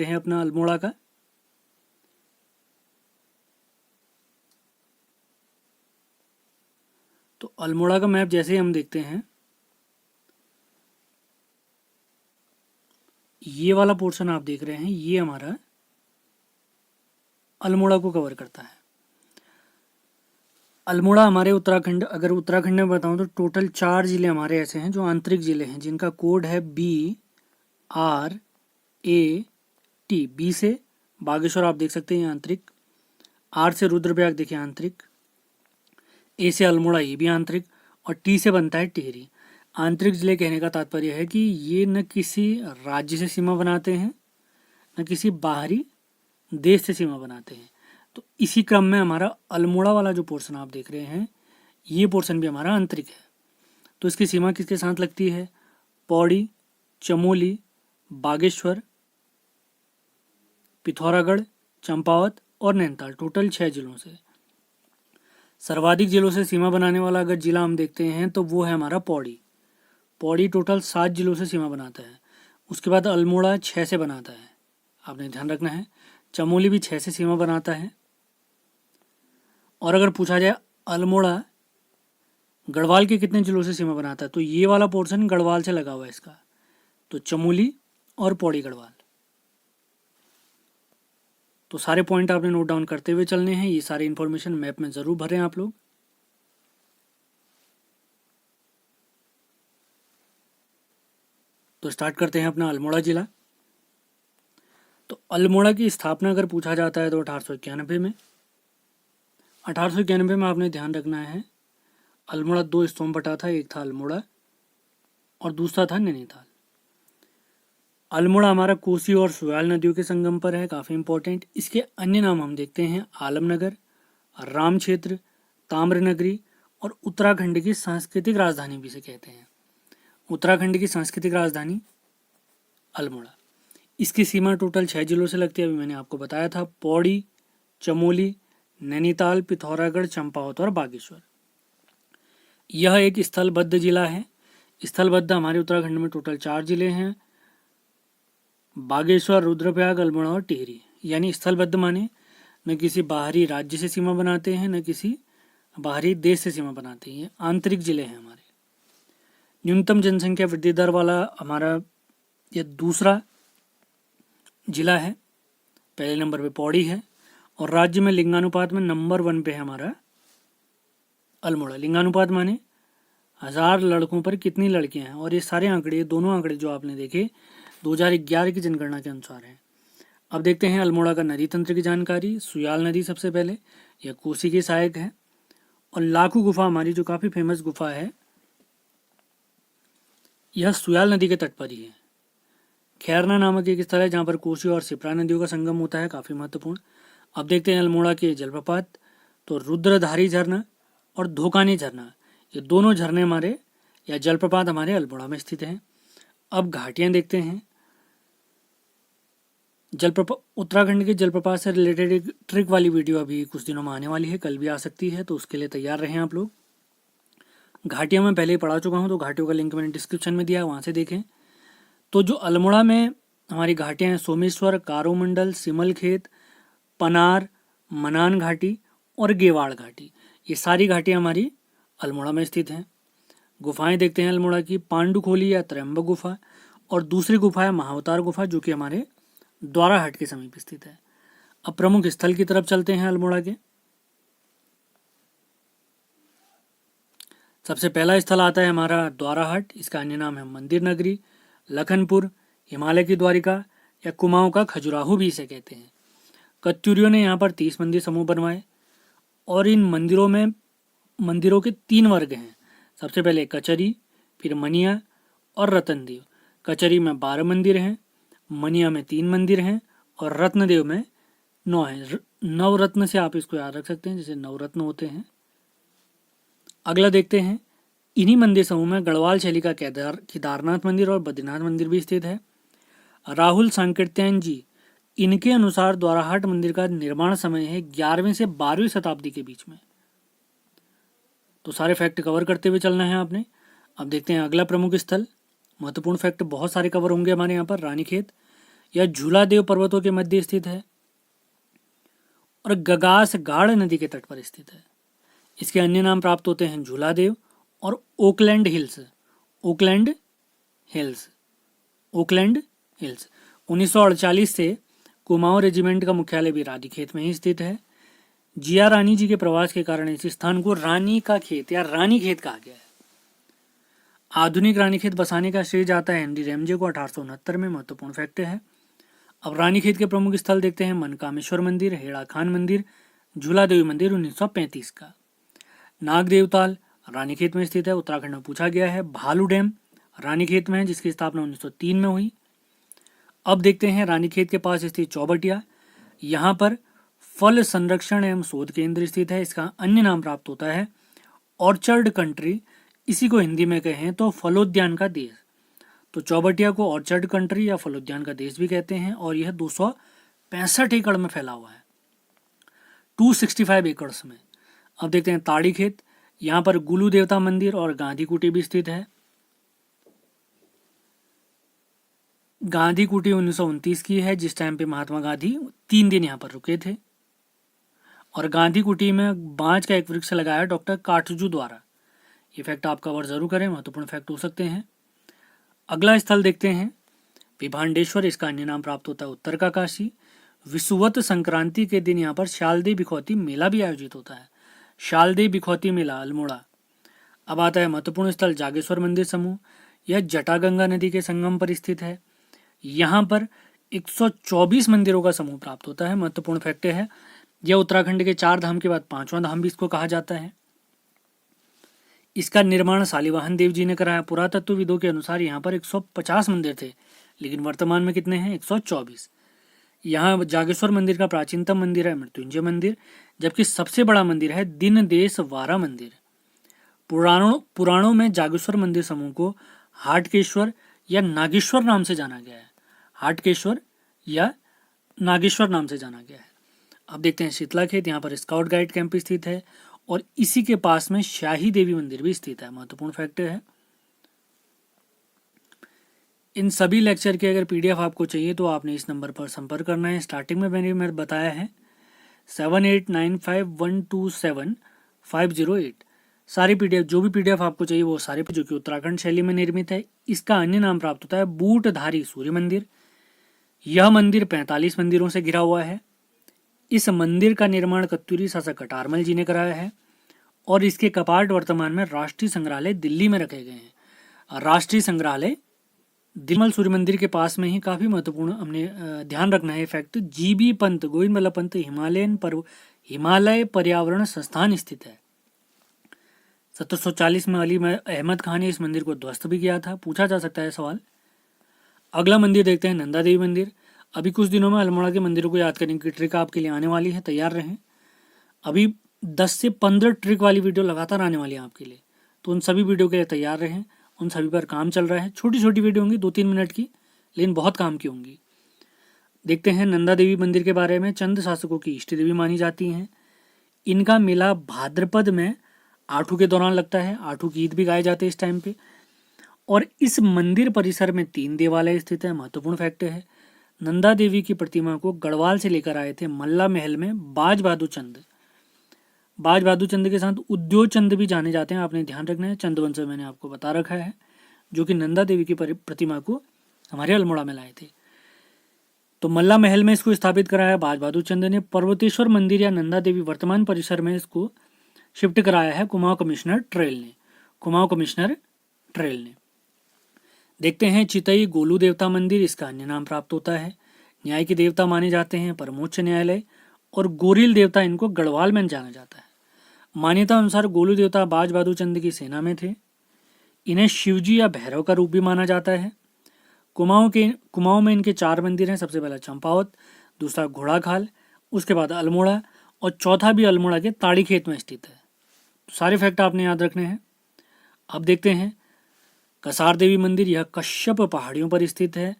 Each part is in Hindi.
हैं अपना अल्मोड़ा का। तो अल्मोड़ा का मैप जैसे ही हम देखते हैं, ये वाला पोर्शन आप देख रहे हैं, ये हमारा अल्मोड़ा को कवर करता है। अल्मोड़ा हमारे उत्तराखंड, अगर उत्तराखंड में बताऊं तो टोटल 4 जिले हमारे ऐसे हैं जो आंतरिक जिले हैं, जिनका कोड है BRAT। बी से बागेश्वर आप देख सकते हैं आंतरिक, आर से रुद्रप्रयाग देखिए आंतरिक, ए से अल्मोड़ा ये भी आंतरिक, और टी से बनता है टिहरी। आंतरिक जिले कहने का तात्पर्य है कि ये न किसी राज्य से सीमा बनाते हैं, न किसी बाहरी देश से सीमा बनाते हैं। तो इसी क्रम में हमारा अल्मोड़ा वाला जो पोर्शन आप देख रहे हैं, ये पोर्शन भी हमारा आंतरिक है। तो इसकी सीमा किसके साथ लगती है? पौड़ी, चमोली, बागेश्वर, पिथौरागढ़, चंपावत और नैनीताल, टोटल 6 जिलों से। सर्वाधिक जिलों से सीमा बनाने वाला अगर जिला हम देखते हैं तो वो है हमारा पौड़ी। पौड़ी टोटल 7 जिलों से सीमा बनाता है। उसके बाद अल्मोड़ा 6 से बनाता है, आपने ध्यान रखना है। चमोली भी 6 से सीमा बनाता है। और अगर पूछा जाए अल्मोड़ा गढ़वाल के कितने जिलों से सीमा बनाता है, तो ये वाला पोर्शन गढ़वाल से लगा हुआ है इसका। तो चमोली और पौड़ी गढ़वाल। तो सारे पॉइंट आपने नोट डाउन करते हुए चलने हैं। ये सारे इन्फॉर्मेशन मैप में ज़रूर भरें आप लोग। तो स्टार्ट करते हैं अपना अल्मोड़ा जिला। तो अल्मोड़ा की स्थापना अगर पूछा जाता है तो 1891 में। 1891 में आपने ध्यान रखना है, अल्मोड़ा 2 हिस्सों में बटा था, एक था अल्मोड़ा और दूसरा था नैनीताल। अल्मोड़ा हमारा कोसी और सुयाल नदियों के संगम पर है, काफ़ी इंपॉर्टेंट। इसके अन्य नाम हम देखते हैं आलमनगर, राम क्षेत्र, ताम्रनगरी और उत्तराखंड की सांस्कृतिक राजधानी भी इसे कहते हैं। उत्तराखंड की सांस्कृतिक राजधानी अल्मोड़ा। इसकी सीमा टोटल 6 जिलों से लगती है, अभी मैंने आपको बताया था, पौड़ी, चमोली, नैनीताल, पिथौरागढ़, चंपावत और बागेश्वर। यह एक स्थलबद्ध जिला है। स्थलबद्ध हमारे उत्तराखंड में टोटल 4 जिले हैं, बागेश्वर, रुद्रप्रयाग, अल्मोड़ा और टिहरी। यानी स्थलबद्ध माने न किसी बाहरी राज्य से सीमा बनाते हैं, न किसी बाहरी देश से सीमा बनाते हैं। ये आंतरिक जिले हैं हमारे। न्यूनतम जनसंख्या वृद्धि दर वाला हमारा यह दूसरा जिला है। पहले नंबर पे पौड़ी है और राज्य में लिंगानुपात में नंबर 1 पे है हमारा अल्मोड़ा। लिंगानुपात माने 1000 लड़कों पर कितनी लड़कियां हैं। और ये सारे आंकड़े, दोनों आंकड़े जो आपने देखे 2011 की जनगणना के अनुसार है। अब देखते हैं अल्मोड़ा का नदी तंत्र की जानकारी। सुयाल नदी सबसे पहले, यह कोसी की सहायक है। और लाखू गुफा हमारी जो काफ़ी फेमस गुफा है, यह सुयाल नदी के तट पर ही है। खैरना नामक एक स्थल है जहाँ पर कोसी और सिप्रा नदियों का संगम होता है, काफ़ी महत्वपूर्ण। अब देखते हैं अल्मोड़ा के जलप्रपात। तो रुद्रधारी झरना और धोकानी झरना, ये दोनों झरने हमारे या जलप्रपात हमारे अल्मोड़ा में स्थित हैं। अब घाटियाँ देखते हैं। उत्तराखंड के जलप्रपात से रिलेटेड एक ट्रिक वाली वीडियो अभी कुछ दिनों में आने वाली है, कल भी आ सकती है, तो उसके लिए तैयार रहें आप लोग। घाटियाँ मैं पहले ही पढ़ा चुका हूँ, तो घाटियों का लिंक मैंने डिस्क्रिप्शन में दिया है, वहाँ से देखें। तो जो अल्मोड़ा में हमारी घाटियाँ हैं, सोमेश्वर, कारोमंडल, सिमलखेत, पनार, मनान घाटी और गेवाड़ घाटी, ये सारी घाटियाँ हमारी अल्मोड़ा में स्थित हैं। गुफाएं देखते हैं अल्मोड़ा की। पांडुखोली या त्रयंबक गुफा और दूसरी गुफा है महाअवतार गुफा, जो कि हमारे द्वाराहाट के समीप स्थित है। अब प्रमुख स्थल की तरफ चलते हैं अल्मोड़ा के। सबसे पहला स्थल आता है हमारा द्वाराहाट। इसका अन्य नाम है मंदिर नगरी, लखनपुर, हिमालय की द्वारिका या कुमाऊं का खजुराहो भी इसे कहते हैं। कत्यूरियों ने यहाँ पर 30 मंदिर समूह बनवाए और इन मंदिरों के 3 वर्ग हैं। सबसे पहले कचरी, फिर मनिया और रतनदेव। कचरी में 12 मंदिर हैं, मनिया में 3 मंदिर हैं और रत्नदेव में 9 हैं। नवरत्न से आप इसको याद रख सकते हैं, जैसे नवरत्न होते हैं। अगला देखते हैं, इन्हीं मंदिर समूह में गढ़वाल शैली का केदारनाथ मंदिर और बद्रीनाथ मंदिर भी स्थित है। राहुल सांकृत्यायन जी, इनके अनुसार द्वाराहाट मंदिर का निर्माण समय है 11वीं से 12वीं शताब्दी के बीच में। तो सारे फैक्ट कवर करते हुए चलना है आपने। अब देखते हैं अगला प्रमुख स्थल। महत्वपूर्ण फैक्ट बहुत सारे कवर होंगे हमारे यहाँ पर। रानीखेत, यह झूलादेव पर्वतों के मध्य स्थित है और गगास गाढ़ नदी के तट पर स्थित है। इसके अन्य नाम प्राप्त होते हैं झूलादेव और Oakland hills. Oakland hills Oakland hills 1948 से कुमाऊं रेजिमेंट का मुख्यालय भी रानीखेत में ही स्थित है। जिया रानी जी के प्रवास के कारण इस स्थान को रानी का खेत या रानी खेत कहा गया है। आधुनिक रानीखेत बसाने का श्रेय जाता है हेनरी रैमजे को 1869 में। महत्वपूर्ण फैक्ट है। अब रानीखेत के प्रमुख स्थल देखते हैं। मनकामेश्वर मंदिर, हेड़ा खान मंदिर, झूला देवी मंदिर 1935 का। नाग देवताल रानीखेत में स्थित है, उत्तराखंड में पूछा गया है। भालू डैम रानीखेत में है, जिसकी स्थापना 1903 में हुई। अब देखते हैं रानीखेत के पास स्थित चौबटिया। यहाँ पर फल संरक्षण एवं शोध केंद्र स्थित है। इसका अन्य नाम प्राप्त होता है ऑर्चर्ड कंट्री। इसी को हिंदी में कहें तो फलोद्यान का देश। तो चौबटिया को ऑर्चर्ड कंट्री या फलोद्यान का देश भी कहते हैं और यह 265 एकड़ में फैला हुआ है, 265 एकड़्स में। अब देखते हैं ताड़ी खेत। यहाँ पर गुलू देवता मंदिर और गांधी कुटी भी स्थित है। गांधी कुटी 1929 की है, जिस टाइम पे महात्मा गांधी 3 दिन यहाँ पर रुके थे। और गांधी कुटी में बांज का एक वृक्ष लगाया डॉक्टर काटजू द्वारा। ये फैक्ट आप कवर जरूर करें, महत्वपूर्ण फैक्ट हो सकते हैं। अगला स्थल देखते हैं विभांडेश्वर। इसका अन्य नाम प्राप्त होता है उत्तर का काशी। विषुवत संक्रांति के दिन यहाँ पर शालदे बिखौती मेला भी आयोजित होता है। शालदे बिखौती मेला अल्मोड़ा। अब आता है महत्वपूर्ण स्थल जागेश्वर मंदिर समूह। यह जटागंगा नदी के संगम पर स्थित है। यहाँ पर 124 मंदिरों का समूह प्राप्त होता है। महत्वपूर्ण फैक्ट है, यह उत्तराखंड के 4 धाम के बाद 5वां धाम भी इसको कहा जाता है। इसका निर्माण शालिवाहन देव जी ने कराया। पुरातत्वविदों के अनुसार यहाँ पर 150 मंदिर थे, लेकिन वर्तमान में कितने हैं? 124। यहाँ जागेश्वर मंदिर का प्राचीनतम मंदिर है मृत्युंजय मंदिर, जबकि सबसे बड़ा मंदिर है दिन देश वारा मंदिर। पुराणों में जागेश्वर मंदिर समूह को हाटकेश्वर या नागेश्वर नाम से जाना गया है। हाटकेश्वर या नागेश्वर नाम से जाना गया है। अब देखते हैं शीतला खेत। यहाँ पर स्काउट गाइड कैंप स्थित है और इसी के पास में शाही देवी मंदिर भी स्थित है। महत्वपूर्ण फैक्ट है। इन सभी लेक्चर के अगर पीडीएफ आपको चाहिए तो आपने इस नंबर पर संपर्क करना है। स्टार्टिंग में मैंने बताया है 7895127508। सारी पीडीएफ, जो भी पीडीएफ आपको चाहिए वो सारे, जो कि उत्तराखंड शैली में निर्मित है। इसका अन्य नाम प्राप्त होता है बूटधारी सूर्य मंदिर। यह मंदिर 45 मंदिरों से घिरा हुआ है। इस मंदिर का निर्माण कत्यूरी शासक कटारमल जी ने कराया है और इसके कपाट वर्तमान में राष्ट्रीय संग्रहालय दिल्ली में रखे गए हैं। राष्ट्रीय संग्रहालय दिल्ली सूर्य मंदिर के पास में ही काफी महत्वपूर्ण हमने ध्यान रखना है फैक्ट, जीबी पंत गोविंद बल्लभ पंत हिमालय पर्यावरण संस्थान स्थित है। 1740 में अली अहमद खान ने इस मंदिर को ध्वस्त भी किया था। पूछा जा सकता है सवाल। अगला मंदिर देखते हैं नंदा देवी मंदिर। अभी कुछ दिनों में अल्मोड़ा के मंदिरों को याद करने की ट्रिक आपके लिए आने वाली है, तैयार रहें। अभी 10 से 15 ट्रिक वाली वीडियो लगातार आने वाली है आपके लिए, तो उन सभी वीडियो के लिए तैयार रहें। उन सभी पर काम चल रहा है। छोटी छोटी वीडियो होंगी, 2-3 मिनट की, लेकिन बहुत काम की होंगी। देखते हैं नंदा देवी मंदिर के बारे में। चंद शासकों की इष्ट देवी मानी जाती हैं। इनका मेला भाद्रपद में आठू के दौरान लगता है। आठू गीत भी गाए जाते हैं इस टाइम पे। और इस मंदिर परिसर में 3 देवालय स्थित है। महत्वपूर्ण फैक्ट है, नंदा देवी की प्रतिमा को गढ़वाल से लेकर आए थे मल्ला महल में बाज बहादुर चंद। बाज बहादुर चंद के साथ उद्योग चंद भी जाने जाते हैं, आपने ध्यान रखना है। चंदवंश मैंने आपको बता रखा है, जो कि नंदा देवी की प्रतिमा को हमारे अल्मोड़ा में लाए थे। तो मल्ला महल में इसको स्थापित कराया बाज बहादुर चंद ने। पर्वतेश्वर मंदिर या नंदा देवी वर्तमान परिसर में इसको शिफ्ट कराया है कुमाऊं कमिश्नर ट्रेल ने। देखते हैं चितई गोलू देवता मंदिर। इसका अन्य नाम प्राप्त होता है। न्याय के देवता माने जाते हैं परमोच्च न्यायालय, और गोरिल देवता इनको गढ़वाल में जाना जाता है। मान्यता अनुसार गोलू देवता बाज बहादुर चंद की सेना में थे। इन्हें शिवजी या भैरव का रूप भी माना जाता है। कुमाऊं में इनके 4 मंदिर हैं। सबसे पहला चंपावत, दूसरा घोड़ाखाल, उसके बाद अल्मोड़ा, और चौथा भी अल्मोड़ा के ताड़ी खेत में स्थित है। तो सारे फैक्ट आपने याद रखने हैं। अब देखते हैं कसार देवी मंदिर। यह कश्यप पहाड़ियों पर स्थित है।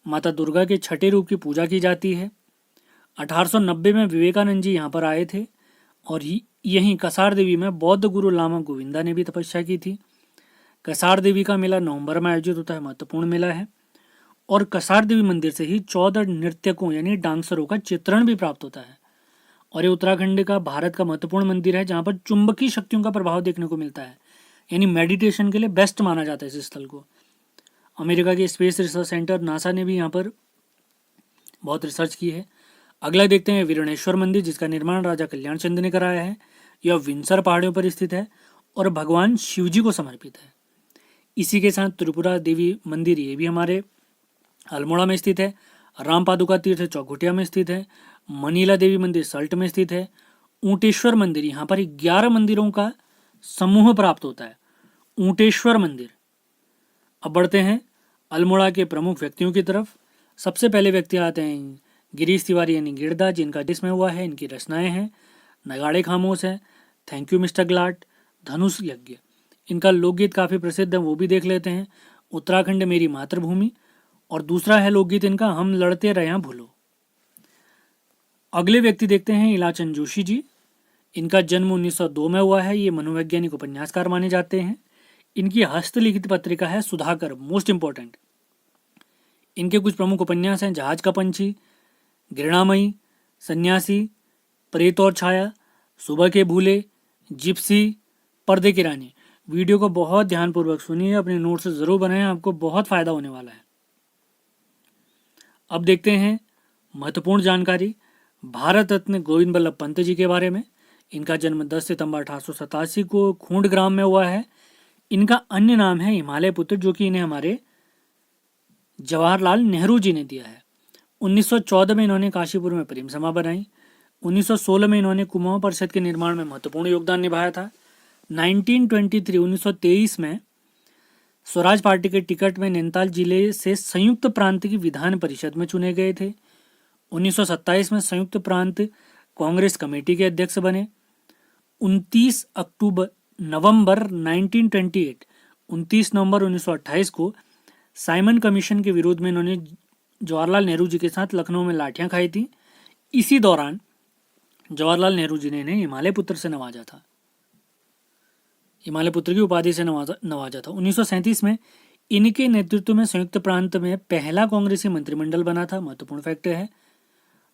माता दुर्गा के छठे रूप की पूजा की जाती है। 1890 में विवेकानंद जी यहाँ पर आए थे और यहीं कसार देवी में बौद्ध गुरु लामा गोविंदा ने भी तपस्या की थी। कसार देवी का मेला नवंबर में आयोजित होता है, महत्वपूर्ण मेला है। और कसार देवी मंदिर से ही 14 नृत्यकों यानी डांसरों का चित्रण भी प्राप्त होता है। और ये उत्तराखंड का भारत का महत्वपूर्ण मंदिर है जहाँ पर चुंबकीय शक्तियों का प्रभाव देखने को मिलता है, यानी मेडिटेशन के लिए बेस्ट माना जाता है इस स्थल को। अमेरिका के स्पेस रिसर्च सेंटर नासा ने भी यहाँ पर बहुत रिसर्च की है। अगला देखते हैं वीरणेश्वर मंदिर, जिसका निर्माण राजा कल्याण चंद ने कराया है। यह विंसर पहाड़ियों पर स्थित है और भगवान शिव जी को समर्पित है। इसी के साथ त्रिपुरा देवी मंदिर, ये भी हमारे अल्मोड़ा में स्थित है। राम पादुका तीर्थ चौखुटिया में स्थित है। मनीला देवी मंदिर सल्ट में स्थित है। ऊंटेश्वर मंदिर, यहाँ पर 11 मंदिरों का समूह प्राप्त होता है, ऊंटेश्वर मंदिर। अब बढ़ते हैं अल्मोड़ा के प्रमुख व्यक्तियों की तरफ। सबसे पहले व्यक्ति आते हैं गिरीश तिवारी यानी गिरदा, जिनका जिसमें हुआ है। इनकी रचनाएं हैं नगाड़े खामोश है, थैंक यू मिस्टर ग्लाट, धनुष यज्ञ। इनका लोकगीत काफ़ी प्रसिद्ध है, वो भी देख लेते हैं, उत्तराखंड मेरी मातृभूमि। और दूसरा है लोकगीत इनका हम लड़ते रहे भूलो। अगले व्यक्ति देखते हैं इलाचंद जोशी जी। इनका जन्म 1902 में हुआ है। ये मनोवैज्ञानिक उपन्यासकार माने जाते हैं। इनकी हस्तलिखित पत्रिका है सुधाकर, मोस्ट इंपॉर्टेंट। इनके कुछ प्रमुख उपन्यास हैं जहाज का पंछी, घृणामयी, सन्यासी, प्रेत और छाया, सुबह के भूले, जिप्सी, पर्दे की रानी। वीडियो को बहुत ध्यानपूर्वक सुनिए, अपने नोट से जरूर बनाएं, आपको बहुत फायदा होने वाला है। अब देखते हैं महत्वपूर्ण जानकारी भारत रत्न गोविंद बल्लभ पंत जी के बारे में। इनका जन्म 10 सितंबर 1887 को खूंड ग्राम में हुआ है। इनका अन्य नाम है हिमालय पुत्र, जो कि इन्हें हमारे जवाहरलाल नेहरू जी ने दिया है। 1914 में इन्होंने काशीपुर में प्रेम सभा बनाई। 1916 में इन्होंने कुमाऊं परिषद के निर्माण में महत्वपूर्ण योगदान निभाया था। 1923 में स्वराज पार्टी के टिकट में नैनीताल जिले से संयुक्त प्रांत की विधान परिषद में चुने गए थे। 1927 में संयुक्त प्रांत कांग्रेस कमेटी के अध्यक्ष बने। 29 नवंबर 1928 को साइमन कमीशन के विरोध में इन्होंने जवाहरलाल नेहरू जी के साथ लखनऊ में लाठियां खाई थी। इसी दौरान जवाहरलाल नेहरू जी ने इन्हें हिमालय पुत्र से नवाजा था, हिमालय पुत्र की उपाधि से नवाजा था। 1937 में इनके नेतृत्व में संयुक्त प्रांत में पहला कांग्रेसी मंत्रिमंडल बना था, महत्वपूर्ण फैक्ट है।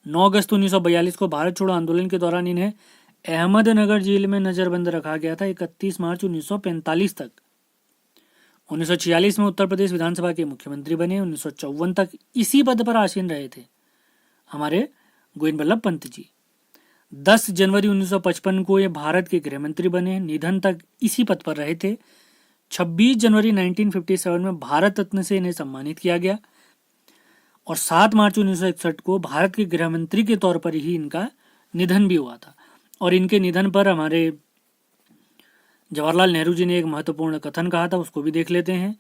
9 अगस्त 1942 को भारत छोड़ो आंदोलन के दौरान इन्हें अहमदनगर जेल में नजरबंद रखा गया था 31 मार्च 1945 तक। 1946 में उत्तर प्रदेश विधानसभा के मुख्यमंत्री बने। 1954 तक इसी पद पर आसीन रहे थे हमारे गोविंद बल्लभ पंत जी। 10 जनवरी 1955 को ये भारत के गृह मंत्री बने। निधन तक इसी पद पर रहे थे। 26 जनवरी 1957 में भारत रत्न से इन्हें सम्मानित किया गया और 7 मार्च 1961 को भारत के गृह मंत्री के तौर पर ही इनका निधन भी हुआ था। और इनके निधन पर हमारे जवाहरलाल नेहरू जी ने एक महत्वपूर्ण कथन कहा था, उसको भी देख लेते हैं।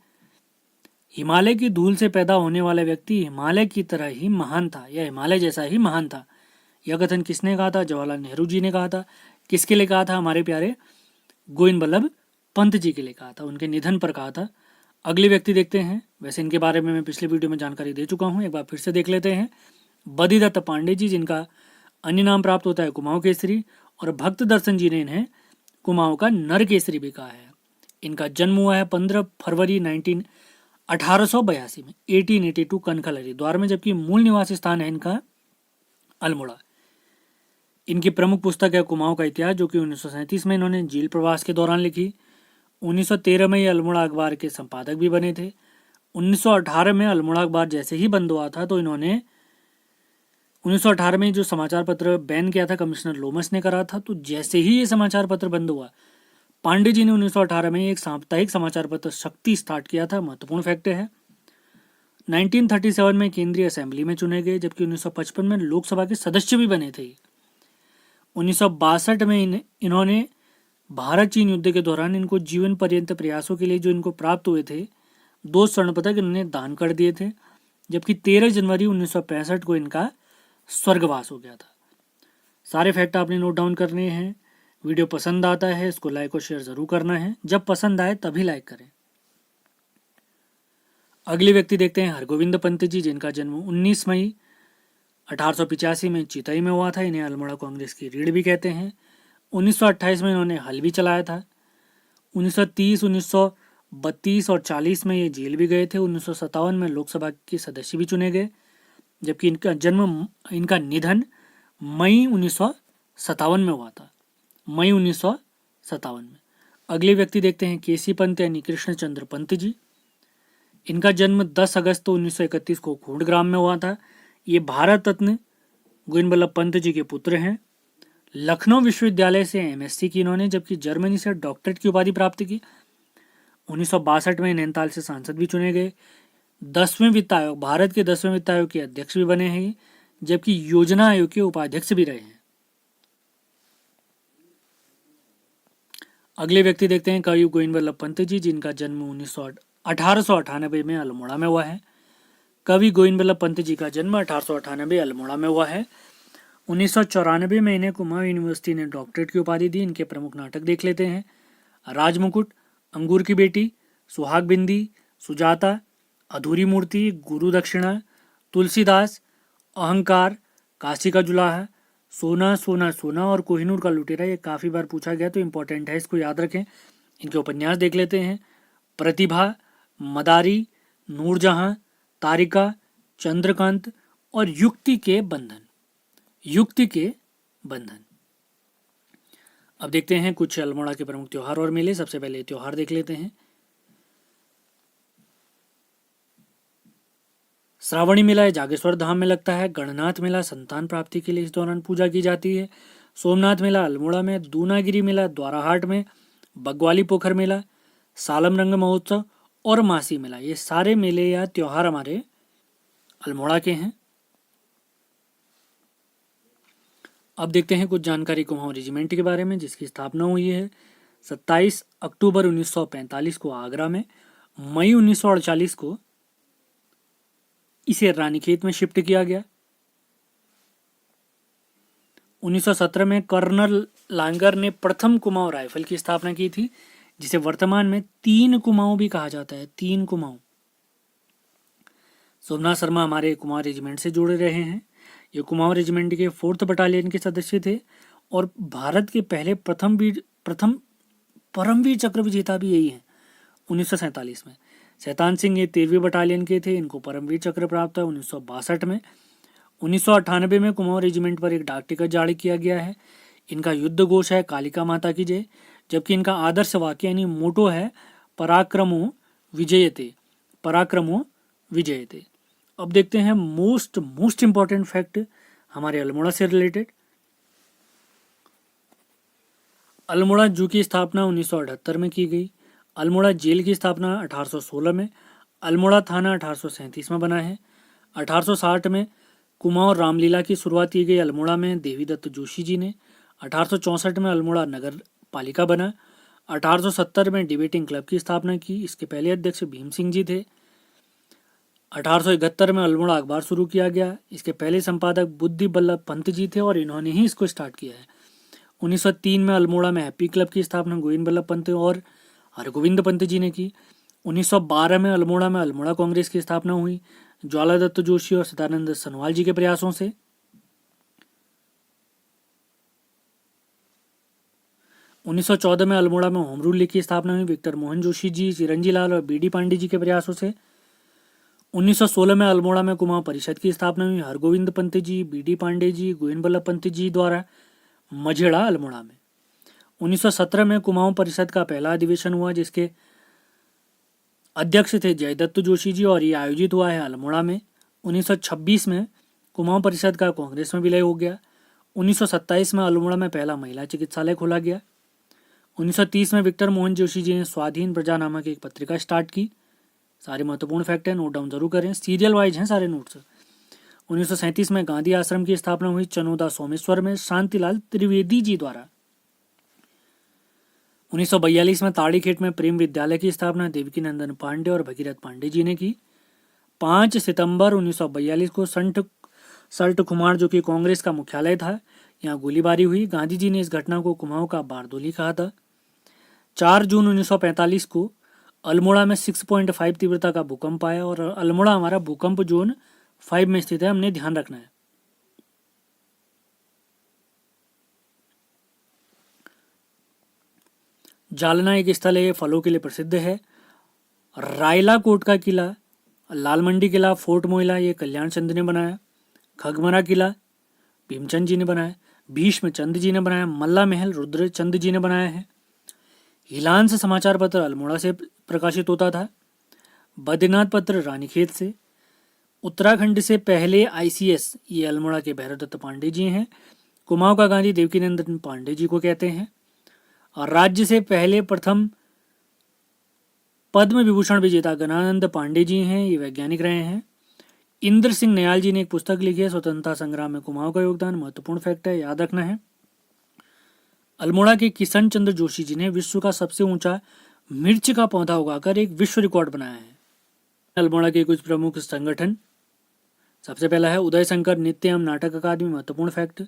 हिमालय की धूल से पैदा होने वाला व्यक्ति हिमालय की तरह ही महान था या हिमालय जैसा ही महान था। यह कथन किसने कहा था? जवाहरलाल नेहरू जी ने कहा था। किसके लिए कहा था? हमारे प्यारे गोविंद बल्लभ पंत जी के लिए कहा था, उनके निधन पर कहा था। अगले व्यक्ति देखते हैं। वैसे इनके बारे में मैं पिछले वीडियो में जानकारी दे चुका हूँ, एक बार फिर से देख लेते हैं। बद्रीदत्त पांडे जी, जिनका अन्य नाम प्राप्त होता है कुमाऊं केसरी, और भक्त दर्शन जी ने इन्हें कुमाऊं का नर केसरी भी कहा है। इनका जन्म हुआ है 15 फरवरी 1882 में 1882 कनखल हरिद्वार में, जबकि मूल निवास स्थान है इनका अल्मोड़ा। इनकी प्रमुख पुस्तक है कुमाऊं का इतिहास, जो कि 1937 में इन्होंने जेल प्रवास के दौरान लिखी। 1913 में ये अल्मोड़ा अखबार के संपादक भी बने थे। 1918 में अल्मोड़ा अखबार जैसे ही बंद हुआ था तो इन्होंने 1918 में जो समाचार पत्र बैन किया था कमिश्नर लोमस ने करा था, तो जैसे ही ये समाचार पत्र बंद हुआ, पांडे जी ने 1918 में एक साप्ताहिक समाचार पत्र शक्ति स्टार्ट किया था। महत्वपूर्ण फैक्ट है। 1937 में केंद्रीय असेंबली में चुने गए, जबकि 1955 में लोकसभा के सदस्य भी बने थे। 1962 में इन्होंने भारत चीन युद्ध के दौरान इनको जीवन पर्यंत प्रयासों के लिए जो इनको प्राप्त हुए थे 2 स्वर्ण पदक इन्होंने दान कर दिए थे, जबकि 13 जनवरी 1965 को इनका स्वर्गवास हो गया था। सारे फैक्ट आपने नोट डाउन करने हैं। वीडियो पसंद आता है इसको लाइक और शेयर जरूर करना है, जब पसंद आए तभी लाइक करें। अगले व्यक्ति देखते हैं हरगोविंद पंत जी, जिनका जन्म 19 मई 1885 में चितई में हुआ था। इन्हें अल्मोड़ा कांग्रेस की रीढ़ भी कहते हैं। 1928 में इन्होंने हल भी चलाया था। 1930, 32 और 40 में ये जेल भी गए थे। 1957 में लोकसभा के सदस्य भी चुने गए, जबकि इनका निधन मई 1957 में हुआ था, मई 1957 में। अगले व्यक्ति देखते हैं केसी पंत यानी कृष्णचंद्र पंत जी। इनका जन्म 10 अगस्त 1931 को खोड़ग्राम में हुआ था। ये भारत रत्न गोविंद बल्लभ पंत जी के पुत्र हैं। लखनऊ विश्वविद्यालय से एमएससी की इन्होंने, जबकि जर्मनी से डॉक्टरेट की उपाधि प्राप्त की। 1962 में नैनीताल से सांसद भी चुने गए। 10वें वित्त आयोग, भारत के 10वें वित्त आयोग के अध्यक्ष भी बने हैं, जबकि योजना आयोग के उपाध्यक्ष भी रहे हैं। अगले व्यक्ति देखते हैं कवि गोविंद बल्लभ पंत जी, जिनका जन्म 1898 में अल्मोड़ा में हुआ है। कवि गोविंद बल्लभ पंत जी का जन्म 1898 अल्मोड़ा में हुआ है। 1994 में इन्हें कुमाऊं यूनिवर्सिटी ने डॉक्टरेट की उपाधि दी। इनके प्रमुख नाटक देख लेते हैं। राजमुकुट, अंगूर की बेटी, सुहाग बिंदी, सुजाता, अधूरी मूर्ति, गुरु दक्षिणा, तुलसीदास, अहंकार, काशी का जुलाहा, सोना सोना सोना और कोहिनूर का लुटेरा। ये काफ़ी बार पूछा गया तो इम्पोर्टेंट है, इसको याद रखें। इनके उपन्यास देख लेते हैं। प्रतिभा, मदारी, नूरजहां, तारिका, चंद्रकांत और युक्ति के बंधन। युक्ति के बंधन। अब देखते हैं कुछ अल्मोड़ा के प्रमुख त्योहार और मेले। सबसे पहले त्योहार देख लेते हैं। श्रावणी मेला जागेश्वर धाम में लगता है। गणनाथ मेला संतान प्राप्ति के लिए इस दौरान पूजा की जाती है। सोमनाथ मेला अल्मोड़ा में। दूनागिरी मेला द्वाराहाट में। बग्वाली पोखर मेला, सालम रंग महोत्सव और मासी मेला, ये सारे मेले या त्योहार हमारे अल्मोड़ा के हैं। अब देखते हैं कुछ जानकारी कुमाऊं रेजिमेंट के बारे में, जिसकी स्थापना हुई है 27 अक्टूबर 1945 को आगरा में। मई 1948 को इसे रानीखेत में शिफ्ट किया गया। 1917 में कर्नल लांगर ने प्रथम कुमाऊं राइफल की स्थापना की थी, जिसे वर्तमान में 3 कुमाऊं भी कहा जाता है। 3 कुमाऊं। सोमनाथ शर्मा हमारे कुमाऊं रेजिमेंट से जुड़े रहे हैं। ये कुमाऊं रेजिमेंट के 4th बटालियन के सदस्य थे और भारत के पहले प्रथम परमवीर चक्र विजेता भी यही है 1947 में। शैतान सिंह ये 13वीं बटालियन के थे। इनको परमवीर चक्र प्राप्त है 1962 में। 1998 में कुमाऊं रेजिमेंट पर एक डाक टिकट जारी किया गया है। इनका युद्ध घोष है कालिका माता की जय, जबकि इनका आदर्श वाक्य यानी मोटो है पराक्रमो विजयते, पराक्रमो विजयते। अब देखते हैं मोस्ट इंपॉर्टेंट फैक्ट हमारे अल्मोड़ा से रिलेटेड। अल्मोड़ा जू की स्थापना 1978 में की गई। अल्मोड़ा जेल की स्थापना 1816 में। अल्मोड़ा थाना 1837 में बना है। 1860 में कुमाऊं रामलीला की शुरुआत की गई अल्मोड़ा में देवीदत्त जोशी जी ने। 1864 में अल्मोड़ा नगर पालिका बना। 1870 में डिबेटिंग क्लब की स्थापना की। इसके पहले अध्यक्ष भीम सिंह जी थे। 1871 में अल्मोड़ा अखबार शुरू किया गया। इसके पहले संपादक बुद्धि बल्लभ पंत जी थे और इन्होंने ही इसको स्टार्ट किया है। 1903 में अल्मोड़ा में हैप्पी क्लब की स्थापना गोविंद बल्लभ पंत और हरगोविंद पंत जी ने की। 1912 में अल्मोड़ा कांग्रेस की स्थापना हुई ज्वाला दत्त जोशी और सदानंद सनवाल जी के प्रयासों से। 1914 में अल्मोड़ा में होम रूल लीग की स्थापना हुई विक्टर मोहन जोशी जी, चिरंजी लाल और बीडी पांडे जी के प्रयासों से। 1916 में अल्मोड़ा में कुमाऊं परिषद की स्थापना हुई हरगोविंद पंत जी, बीडी पांडे जी, गोविंद बल्लभ पंत जी द्वारा मझेड़ा अल्मोड़ा में। 1917 में कुमाऊं परिषद का पहला अधिवेशन हुआ, जिसके अध्यक्ष थे जयदत्त जोशी जी और ये आयोजित हुआ है अल्मोड़ा में। 1926 में कुमाऊं परिषद का कांग्रेस में विलय हो गया। 1927 में अल्मोड़ा में पहला महिला चिकित्सालय खोला गया। 1930 में विक्टर मोहन जोशी जी ने स्वाधीन प्रजा नामक एक पत्रिका स्टार्ट की। सारे महत्वपूर्ण फैक्ट है, नोट डाउन जरूर करें, सीरियल वाइज हैं सारे नोट्स। 1937 में गांधी आश्रम की स्थापना हुई चनोदा सोमेश्वर में शांतिलाल त्रिवेदी जी द्वारा। 1942 में ताड़ीखेत में प्रेम विद्यालय की स्थापना देवकी नंदन पांडे और भगीरथ पांडे जी ने की। 5 सितंबर 1942 को सल्ट खुमार, जो कि कांग्रेस का मुख्यालय था, यहाँ गोलीबारी हुई। गांधी जी ने इस घटना को कुमाऊं का बारदोली कहा था। 4 जून 1945 को अल्मोड़ा में 6.5 तीव्रता का भूकंप आया और अल्मोड़ा हमारा भूकंप जोन 5 में स्थित है, हमने ध्यान रखना है। जालना एक स्थल है, फलों के लिए प्रसिद्ध है। रायला कोट का किला, लाल मंडी किला, फोर्ट मोइला ये कल्याण चंद ने बनाया। खगमरा किला भीमचंद जी ने बनाया। भीष्म चंद जी ने बनाया। मल्ला महल रुद्र चंद जी ने बनाया है। हिलांस समाचार पत्र अल्मोड़ा से प्रकाशित होता था। बद्रीनाथ पत्र रानीखेत से। उत्तराखंड से पहले आईसीएस ये अल्मोड़ा के भैरवदत्त पांडे जी हैं। कुमाऊं का गांधी देवकीनंदन पांडे जी को कहते हैं। और राज्य से पहले प्रथम पद्म विभूषण विजेता गणानंद पांडे जी हैं, ये वैज्ञानिक रहे हैं। इंद्र सिंह नयाल जी ने एक पुस्तक लिखी है स्वतंत्रता संग्राम में कुमाऊं का योगदान, महत्वपूर्ण फैक्ट है, याद रखना है। अल्मोड़ा के किशन चंद्र जोशी जी ने विश्व का सबसे ऊंचा मिर्च का पौधा उगाकर एक विश्व रिकॉर्ड बनाया है। अल्मोड़ा के कुछ प्रमुख संगठन, सबसे पहला है उदय शंकर नृत्य एवं नाटक अकादमी, महत्वपूर्ण फैक्ट।